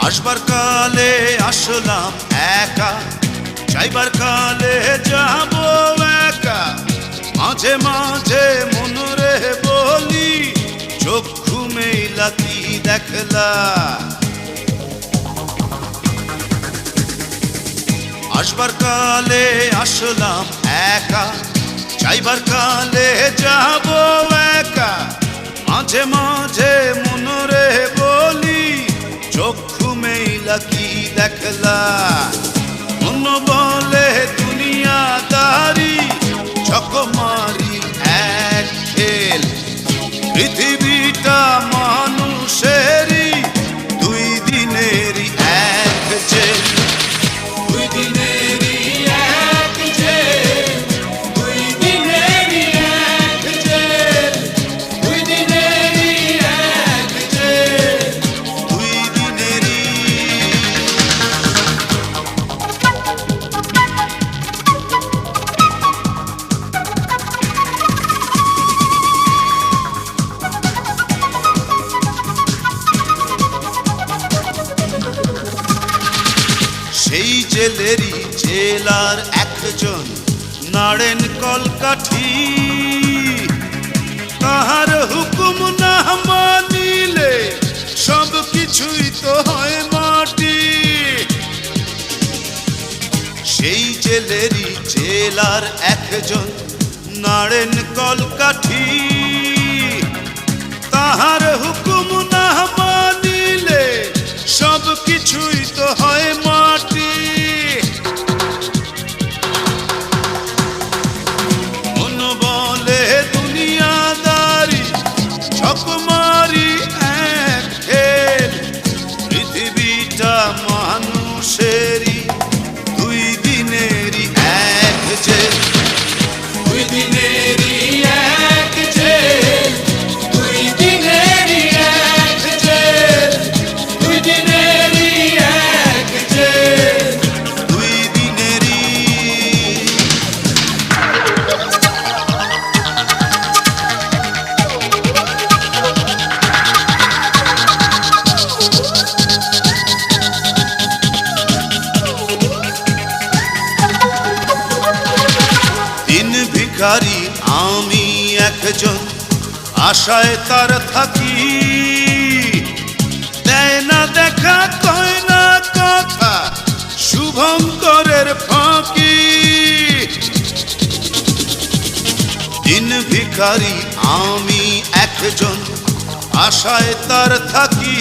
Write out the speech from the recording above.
আসবার কালে আসলাম একা, যাইবার কালে যাব একা। মাঝে মাঝে মনরে বলি, চক্ষু মেলা কি দেখলা। আসবার কালে আসলাম একা, যাইবার কালে যাব একা। মাঝে মাঝে মনরে বলি, চক্ষু মেলা কি দেখলা। মন বলে দুনিয়াদারি, চকমারি এক খেল। পৃথিবীটা মানুষেরই, দুই দিনেরই এক জেল। দুই দিনেরই এক জেল, দুই দিনেরই এক জেল, দুই দিনেরই এক জেল, দুই দিনেরই। সেই জেলেরই জেলার একজন নাড়েন কলকাঠি। তাহার হুকুম না মানিলে সব কিছুই তো হয় মাটি। সেই জেলেরই জেলার একজন নাড়েন কলকাঠি। তাহার হুকুম না মানিলে সব কিছুই তো হয় মাটি। মন বলে দুনিয়াদারি, চকমারি এক খেল। পৃথিবীটা মানুষেরই, দুই দিনেরই এক জেল। দুই দিনেরই এক জেল, দুই দিনেরই এক জেল, দুই দিনেরই এক জেল, দুই দিনেরই। দিন ভিখারি আমি একজন, আশায় তার থাকি। দেয় না দেখা, কয় না কথা, শুভঙ্করের ফাঁকি। দিন ভিখারি আমি একজন, আশায় তার থাকি।